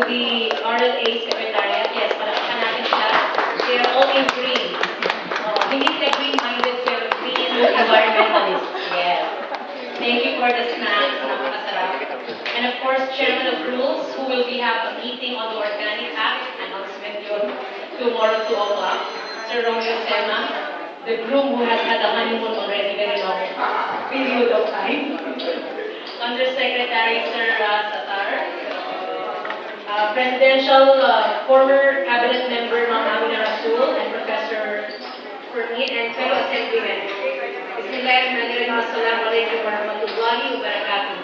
the RLA Secretariat. Yes, palakpakan natin sila. They are all in green. Hindi sila green-minded, pero green environmentalists. Yes. Thank you for the snacks. Napakasarap. And of course, Chairman of Rules, who will be having a meeting on the Organic Act, announcement yun, tomorrow 2 o'clock. Sir Romeo Sema, the groom who has had a honeymoon already very long period of time. Undersecretary Sir Satar, Presidential former Cabinet Member Ma'am Amina Rasul and Professor Fernit and fellow Assemblymen. Bismillahirrahmanirrahim. Assalamualaikum warahmatullahi wabarakatuh.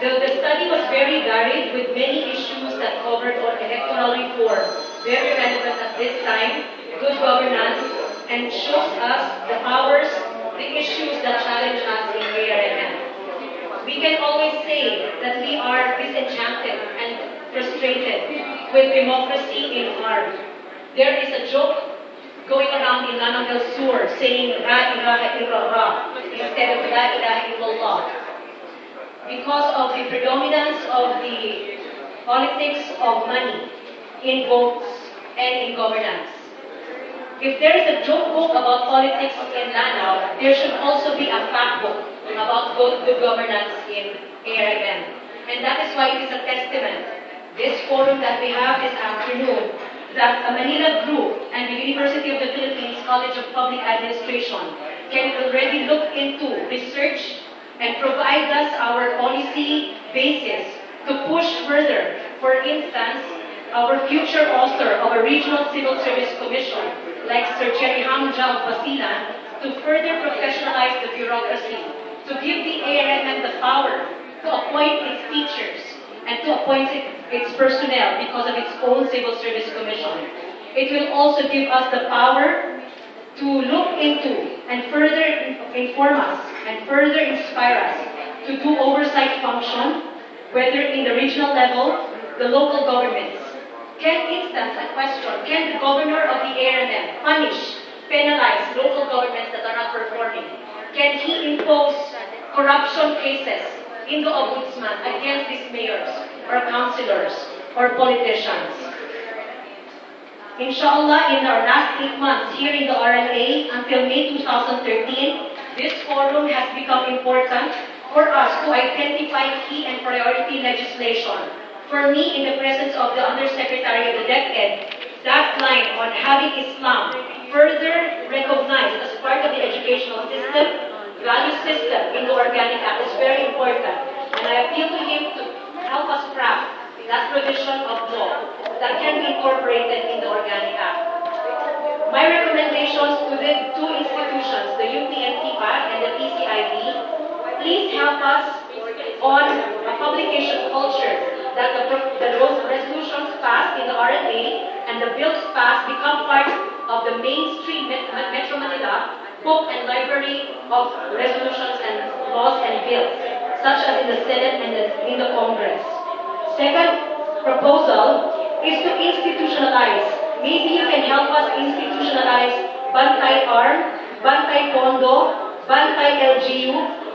The study was very varied with many issues that covered on electoral reform, very relevant at this time, good governance, and shows us the powers, the issues that challenge us in ARMM. We can always say that we are disenchanted and frustrated with democracy in harm. There is a joke going around in Lanang del Sur saying La ilaha illallah instead of La ilaha illallah. Because of the predominance of the politics of money in votes and in governance. If there is a joke book about politics in Lanao, there should also be a fact book about good governance in ARMM. And that is why it is a testament, this forum that we have this afternoon, that a Manila group and the University of the Philippines College of Public Administration can already look into research and provide us our policy basis to push further. For instance, our future author of a regional civil service commission, like Sir Jerry Hamja of Basilan, to further professionalize the bureaucracy, to give the ARMM the power to appoint its teachers and to appoint its personnel because of its own civil service commission. It will also give us the power to look into and further inform us and further inspire us to do oversight function, whether in the regional level, the local governments. Can instance a question, can the governor of the ARMM punish, penalize local governments that are not performing? Can he impose corruption cases in the ombudsman against these mayors or councillors or politicians? Inshallah, in our last 8 months here in the RLA until May 2013, this forum has become important for us to identify key and priority legislation. For me, in the presence of the Undersecretary of the DepEd, that line on having Islam further recognized as part of the educational system, value system in the Organic Act is very important. And I appeal to him to help us craft that provision of law that can be incorporated in the Organic Act. My recommendations to the two institutions, the UPNTPAD and the PCID, please help us on a publication culture that the resolutions passed in the RLA and the bills passed become part of the mainstream Metro Manila book and library of resolutions and laws and bills, such as in the Senate and in the Congress. Second proposal is to institutionalize. Maybe you can help us institutionalize Bantay Arm, Bantay Pondo, Bantay LGU,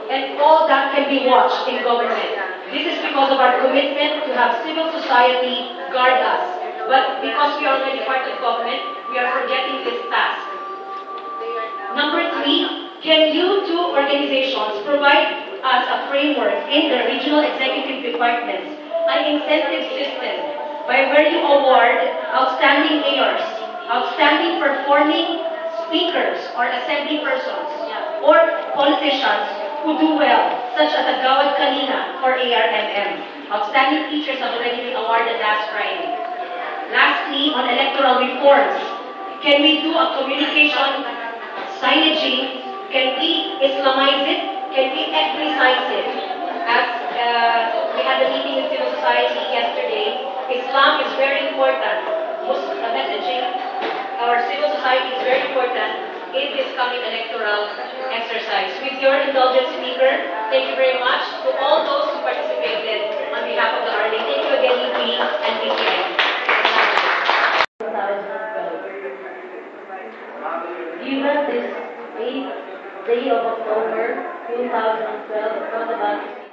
and all that can be watched in government. This is because of our commitment to have civil society guard us. But because we are already part of government, we are forgetting this task. Number 3, can you two organizations provide us a framework in the regional executive departments, an incentive system by where you award outstanding mayors, outstanding performing speakers or assembly persons, or politicians who do well, such as Agawad Kalina for ARMM. Outstanding teachers have already been awarded last Friday. Lastly, on electoral reforms, can we do a communication signaging? Can we Islamize it? Can we ethnicize it? As we had a meeting in civil society yesterday, Islam is very important. Muslim messaging, our civil society is very important in this coming electoral exercise. With your indulgence, Speaker, thank you very much to all those who participated on behalf of the RLA. Thank you again, UP and PCI. Given this 8th day of October 2012,